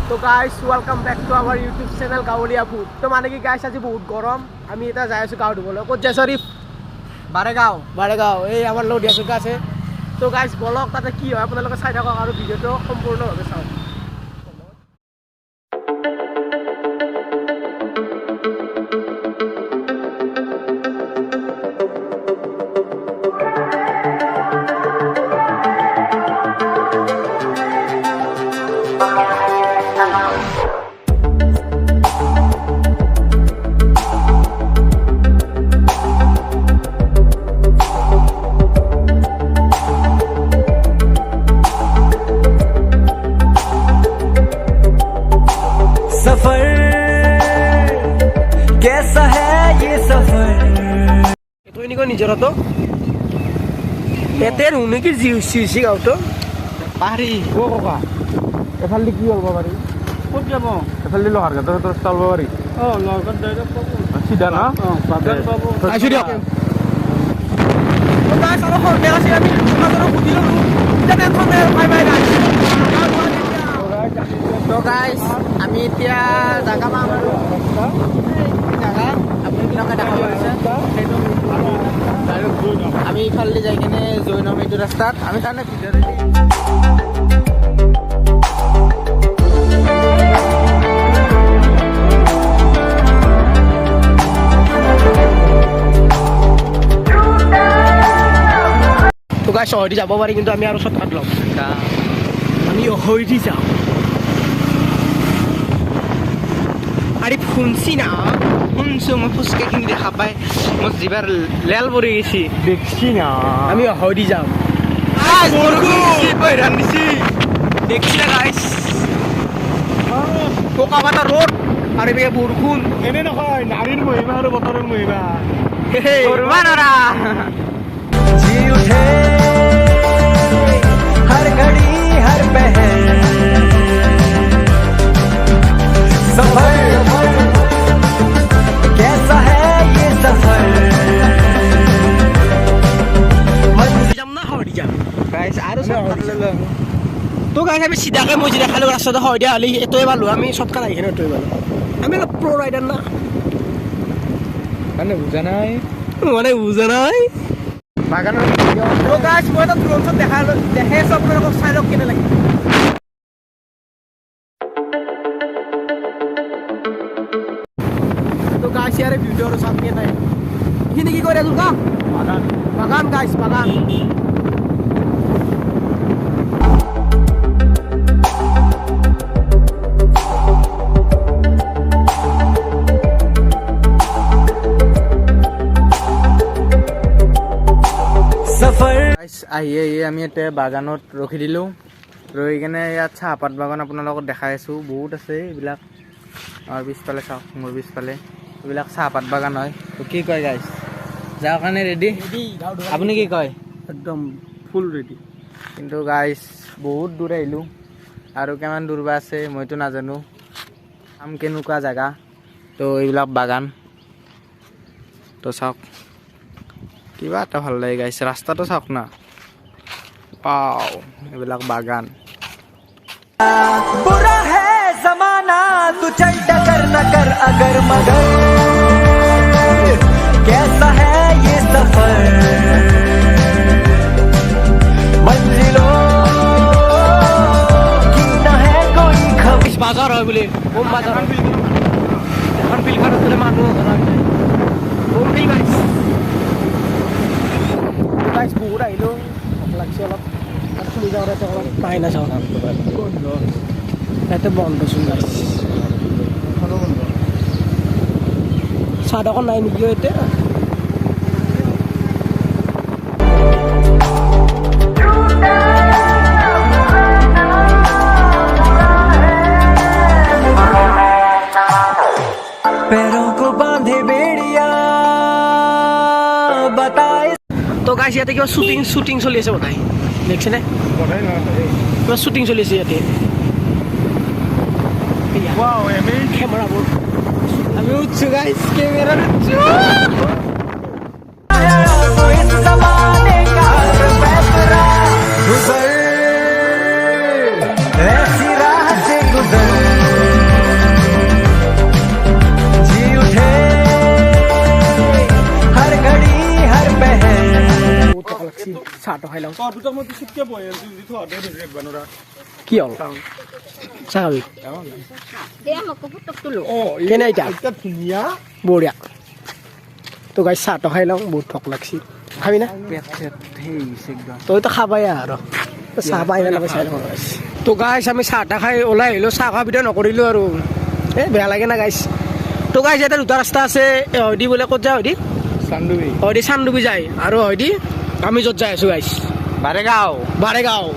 তো guys welcome back to আওয়াৰ YouTube channel গাঁৱলীয়া food. তো মানে কি গাইস আজি বহুত গৰম, আমি এতিয়া যাই আছো গাঁও ধুবলৈ। ক'ত যাই সৰি বাৰেগাঁও এই আমাৰ লগত দিয়াচোন আছে। তো গাইস বলক তাতে কি হয় আপোনালোকে চাই থাকক আৰু ভিডিঅ'টো সম্পূৰ্ণভাৱে চাওক। सफर कैसा है ये सफर এইটো এনেকৈ নিজৰতো এতে ৰুনে কি জিউচি গাঁৱতো পাহাৰি ককা এফালে কি হ'ব পাৰি? ক'ত যাব এফালে লোহাৰ ঘাটৰ চলব পাৰি। লগত ডাইৰেক্ট পাব চিধা না বাগান পাব। আহিছো দিয়ক। তো গাইছ অলপ সন্দেহ আছে, আমি তোমালোকক সুধিলোঁ এতিয়া টেনশ্যন নাই, বাই বাই গাইছ। তো গাইছ আমি এতিয়া জাগা পাম আৰু জাগা আপুনি কিনকে দেখা পাইছে সেইটো আমি ইফালে যাই কিনে জৈনম এইটো ৰাস্তাত আমি তাৰমানে ভিতৰতে তো গাইছ অহদি যাব পাৰি, কিন্তু আমি আৰু শ্বৰ্টকাট ল'ম। আমি অহদি যাওঁ। আৰে শুনছি না শুনছো, মই ফুচকাখিনি দেখা পাই মোৰ জিভাৰ লেল পৰি গেছি। দেখছি না আমি অহদি যাম। দেখছি না গাইছ পোকা পাতা রোড আর এদিকে বৰষুণ। এনে নহয় নাৰীৰ মহিমা আৰু বতৰৰ মহিমা করবা না जी उठे हर घड़ी हर पहर सफर कैसा है ये सफर যাম না হদি যাম গাইছ আৰু শ্বৰ্টকাট লৈ লওঁ। তো গাইছ আমি চিধাকে মই যি দেখালো ৰাস্তাতে হয় দিয়া হলি এটোৱে পালো, আমি শ্বৰ্টকাট আহি কিনে এটোৱে পালো। আমি অলপ প্ৰ ৰাইডাৰ না মানে বুজা নাই মানে বুজা নাই। বাগানৰ তো গাইছ মই এটা ড্ৰোন শ্বট দেখাই আছো, আপোনালোকক চাই লওক কেনে লাগে। তো গাইছ ইয়াৰে ভিডিঅ' আৰু চাম কেনে এইখিনি কি কৰি আছো কা বাগান গাইছ বাগান। सफर আহি আমি এতিয়া বাগানত ৰখি দিলোঁ। ৰৈ কিনে ইয়াত চাহপাত বাগান আপোনালোকক দেখাই আছোঁ, বহুত আছে এইবিলাক। আৰু পিছফালে চাওক, মোৰ পিছফালে এইবিলাক চাহপাত বাগান হয়। তো কি কয় গাইছ, যাৰ কাৰণে ৰেডি? আপুনি কি কয়? একদম ফুল ৰেডি। কিন্তু গাইছ বহুত দূৰ আহিলোঁ, আৰু কিমান দূৰ বা আছে মইতো নাজানো। চাম কেনেকুৱা জেগা। তো এইবিলাক বাগান তো চাওক, কিবা এটা ভাল লাগে গাইছ, ৰাস্তাটো চাওক না। পাও এইবিলাক বাগান। बुरा है जमाना तू चल डगर न कर अगर मगर कैसा है ये सफर मंजिलों की न है कोई खबर বাজাৰ হয় বোলে, কম বাজাৰ হয়। এখন বিলখনত বোলে মানুহ গাইছ বহুত আহিলোঁ, ভোক লাগছে অলপ ফুলি যাওঁ অলপ পাই নাযাওঁ ইয়াতে বন্ধচোন গাইছ। চাহ দোকান নাই নেকি এতিয়া? पैरों को बांधे बेड़िया बताए। তো গাইছ ইয়াতে কিবা শ্বুটিং চলি আছে বোধহয়, দেখিছেনে? কিবা শ্বুটিং চলি আছে ইয়াতে। কেমেৰাবোৰ আমি উঠছো গাইছ, কেমেৰা উঠছো। इस जमाने का फैसला गुजर ऐसी राह से गुजर খাই লওঁ তই দুটাক মই পিছতকে বহি আছো যদি থোৱা দে ৰেক বানোৰা কি হ'ল চাহ খাবি কেনে এতিয়া এটা ধুনীয়া বঢ়িয়া তো গাইছ চাহটো খাই লওঁ বহুত ভোক লাগছি খাবি না পেট চেট সেই হৈছে একদম তইতো খাবাই আৰু চাহ পাই নালাগে চাই লওঁ গাইছ তো গাইছ আমি চাহ তাহ খাই ওলাই আহিলোঁ চাহ খোৱা ভিডিঅ' নকৰিলোঁ আৰু এই বেয়া লাগে না গাইছ তো গাইছ এতিয়া দুটা ৰাস্তা আছে হয়দি বোলে ক'ত যায় হয়দি চান্দুবি হয়দি চান্দুবি যায় আৰু হয়দি আমি য'ত যাই আছোঁ গাইছ বাৰেগাঁও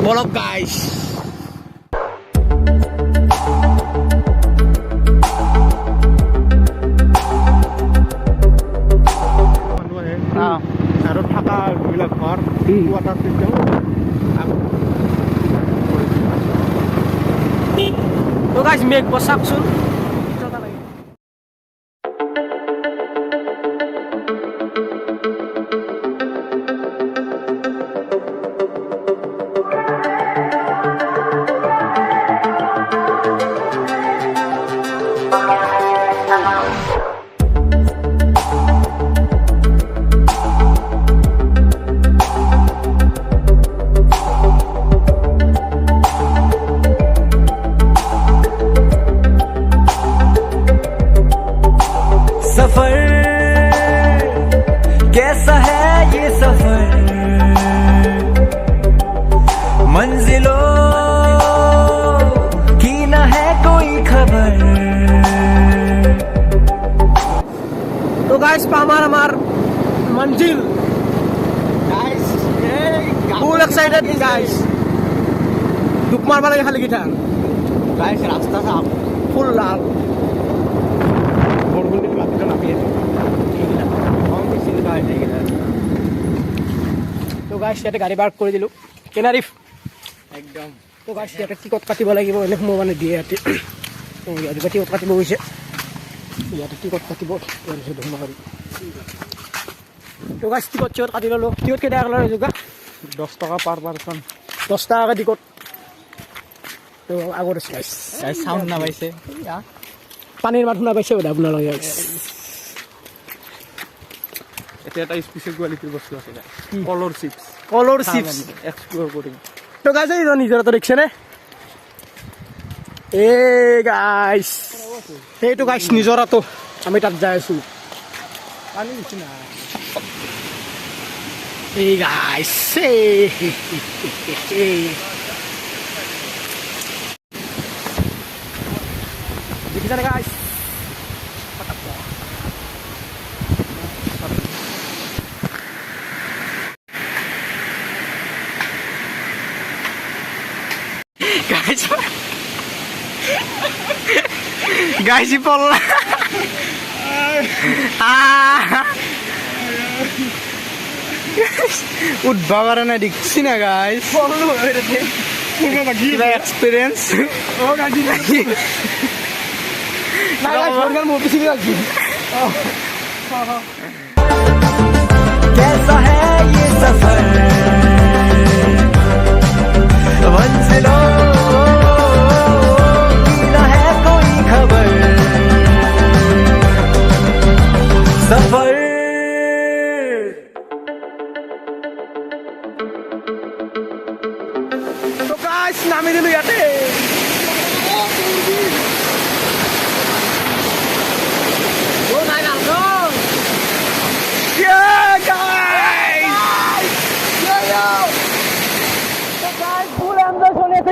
বলক গাইছ আৰু থকা যিবিলাক ঘৰ ৱাটাৰ চিষ্টেম তো গাইছ মেঘ বচাকচোন सफर कैसा है ये सफर मंजिलों की न है कोई खबर তো গাইছ পামাৰ আমাৰ মঞ্জিল গাইছ ফুল এক্সাইটেড গাইছ দুখ মাৰব লাগে খালি গীতা গাইছ ৰাস্তা চাম ফুল লাল বৰষুণ দিলে মাটিতে নামি আছে তো গাইছ ইয়াতে গাড়ী পাৰ্ক কৰি দিলোঁ কেনাৰিফ একদম তো গাইছ ইয়াতে টিকট কাটিব লাগিব এনে সোমাব মানে দিয়ে ইয়াতে ইয়াতে টিকট কাটিব গৈছে ইয়াতে টিকট কাটিব তাৰপিছত সোমাব পাৰি তো গাইছ টিকট চিকট কাটি ল'লোঁ টিকট কেইটা ক'লে যোগা 10 টকা পাৰ পাৰ্চন 10 টাকাকৈ টিকট তো আগত আছে গাইছ চাউণ্ড নাপাইছে পানীৰ মাত শুনা পাইছে বোধ আপোনালোকে গাইছ এতিয়া এটা স্পেচিয়েল কোৱালিটিৰ বস্তু আছে কলৰ চিপছ কলৰ চিপছ এক্সপ্ল'ৰ কৰিম তো গাইছ এই নিজৰটো দেখিছেনে এ গাইছ সেইটো গাইছ নিজৰাটো আমি তাত যাই আছোঁ পানী বেছি নাই এই গাইছ দেখিছানে গাইছ গাইছি পড়লা উঠবা পাৰা নাই দেখছি না গাইছ কিবা এক্সপিৰিয়েঞ্চ कैसा है ये सफर मंजिलों की न है कोई खबर सफर তো গাইছ নামি দিলোঁ ইয়াতে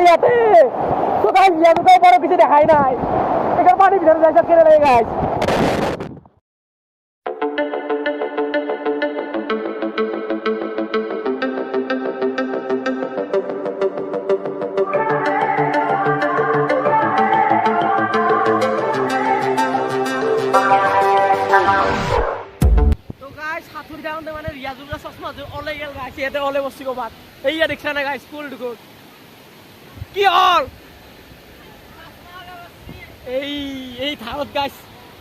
ইয়াতে তো গাইছ ইয়াতে বড় কিছু দেখাই নাই এখানে পানির ভিতরে যাইছা কেড়ে লাগে গাইছ তো গাইছ সাঁতুৰি যাওঁতে মানে ৰিয়াজুৰ চশমা ওলাই গেল গাইছ ইয়াতে ওলাই বস্তি ক'বাত এইয়া দেখিছা না গাইছ ফুল দুখত কি হল এই থাৰত গাইছ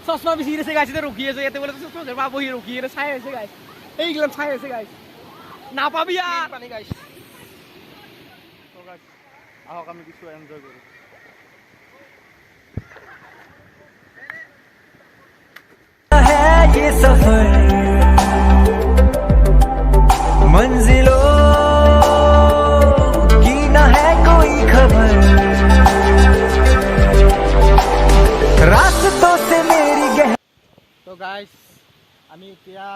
চশমা বেছি আছে গাইছ ৰখি আছে ইয়াতে বোলে চশমা ধৰবা বহি ৰখি আছে চাই আছে গাইছ এইগিলান চাই আছে গাইছ নাপাবি আর পানি গাইছ আহক আমি কিছু এনজয় করি है ये सफर मंजिल আমি এতিয়া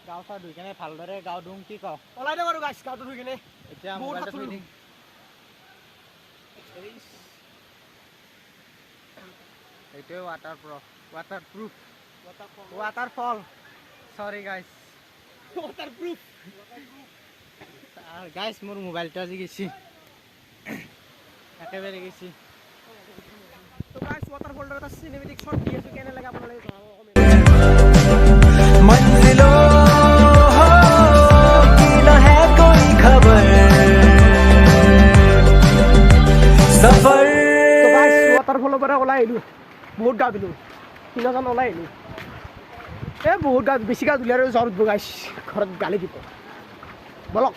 গাঁও চা ধুই কেনে ভালদৰে গাঁও ধুম কি কওঁ ওলাই দিওঁ আৰু গাইছ গাঁৱটো ধুই কিনে এতিয়া বহুত মোবাইলটো সাঁতুৰিলো। থৈ দিম এইটোৱে ৱাটাৰপ্ৰুফ ৱাটাৰফল চৰি গাইছ ৱাটাৰপ্ৰুফ গাইছ মোৰ মোবাইলটো আজি গেছি একেবাৰে গেছি তো গাইছ ৱাটাৰফলৰ এটা চিনেমেটিক শ্বট দি আছো কেনে লাগে আপোনালোকে জনাব मंजिलों की न है कोई खबर सफर তো গাইছ ৱাটাৰফলৰ পৰা ওলাই আহিলোঁ বহুত গা ধুলোঁ তিনিজন ওলাই আহিলোঁ বহুত গা বেছি গা ধুলে আৰু জ্বৰ উঠিব গাইছ ঘৰত গালি দিব বলক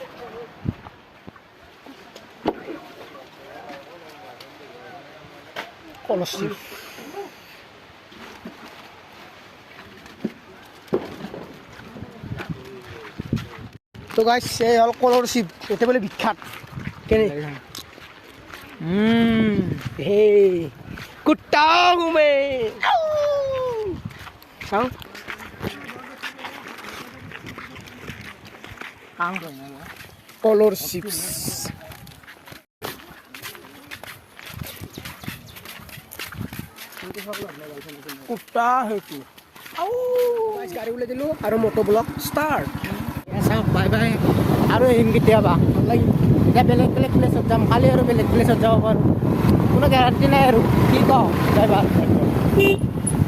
কলচি তো গাইছ এই হ'ল কলৰ চিপ এতিয়া বোলে বিখ্যাত কেনে হে কুত্তা ঘুমে চাওঁ কাম কৰিম কলৰ চিপছ কুত্তা সেইটো গাড়ী ওলাই দিলোঁ আৰু মটো ব্লক ষ্টাৰ্ট চাওক বাই বাই আৰু আহিম কেতিয়াবা ভাল লাগিল এতিয়া বেলেগ বেলেগ প্লেচত যাম কালি আৰু বেলেগ প্লেচত যাব পাৰোঁ কোনো গেৰাণ্টি নাই আৰু কি কওঁ ড্ৰাইভাৰ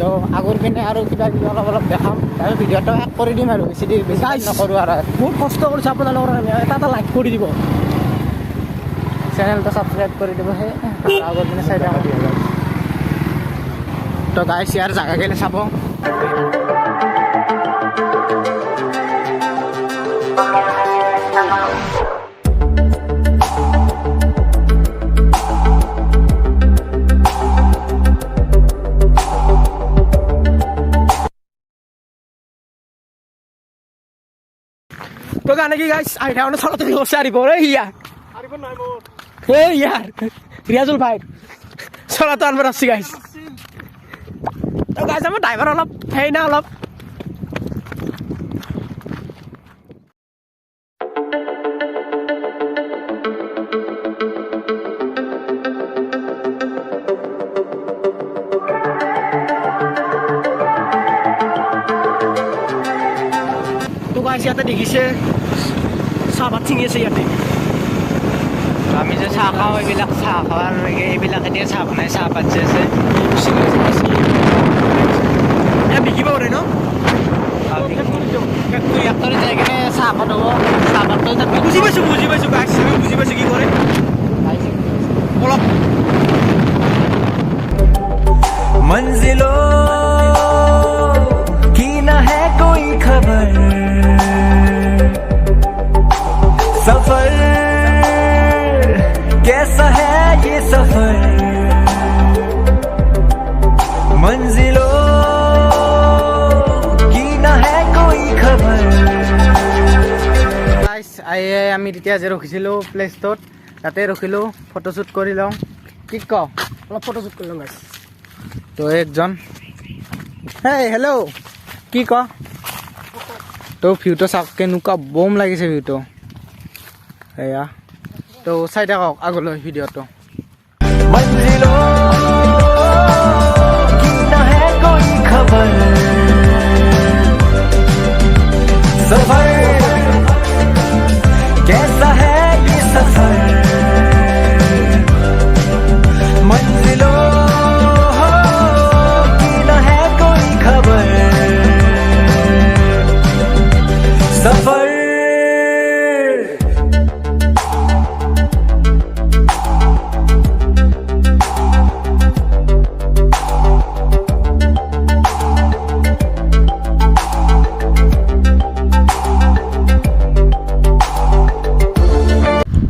তো আগৰ পিনে আৰু কিবা কিবি অলপ অলপ দেখাম তাৰপিছত ভিডিঅ'টো শেষ কৰি দিম আৰু বেছি নকৰোঁ আৰু বহুত কষ্ট কৰিছোঁ আপোনালোকৰ কাৰণে এটা এটা লাইক কৰি দিব চেনেলটো ছাবস্ক্ৰাইব কৰি দিব সেই আগৰ পিনে চাই থাকক তো গাইছ ইয়াৰ জাগা গেলে চাব তো গানে কি গাইছ আহি থাকোঁতে চলাতে লছে আৰিব এই ইয়াৰ এই ইয়াৰ ৰিয়াজুল ভাই চলাটো আনবাৰ আছে গাইছ তো গাইছ আমাৰ ড্ৰাইভাৰ অলপ হেৰি না অলপ তো গাইছ ইয়াতে দেখিছে চাহপাত ছিঙি আছে ইয়াতে আমি যে চাহ খাওঁ এইবিলাক চাহ খোৱাৰ এইবিলাক এতিয়া চাহ বনাই চাহপাত যে আছে বিকিব পাৰে ন ফেক্টৰী যাই কিনে চাহপাত হ'ব চাহপাতটো তাত বুজি পাইছোঁ গাইছ আমি বুজি পাইছোঁ কি কৰে অলপ मंजिलों की न है कोई खबर सफर कैसा है ये सफर मंजिलों की न है कोई खबर গাইছ আমি তেতিয়া যে ৰখিছিলোঁ প্লেচটোত তাতে ৰখিলোঁ ফটোশ্বুট কৰি লওঁ কি ক অলপ ফটোশ্বুট কৰি ল'ম গাইছ তো একজন হেই হেল্ল' কি ক তো ভিউটো চাওক কেনেকুৱা বম লাগিছে ভিউটো এয়া তো চাই থাকক আগলৈ ভিডিঅ'টো मंजिलों की न है कोई खबर सफर कैसा है ये सफर मंजिलों की न है कोई खबर सफर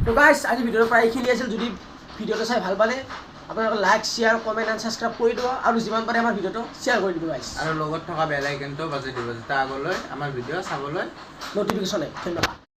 তো গাইছ আজি ভিডিঅ'ৰ পৰা এইখিনি আছিল যদি ভিডিঅ'টো চাই ভাল পালে আপোনালোকে like share comment and subscribe কৰি দিব আৰু যিমান পাৰে আমাৰ ভিডিঅ'টো শ্বেয়াৰ কৰি দিব গাইছ আৰু লগত থকা বেল আইকনটো বাজি দিব যাতে আগলৈ আমাৰ ভিডিঅ' চাবলৈ নটিফিকেশ্যন ধন্যবাদ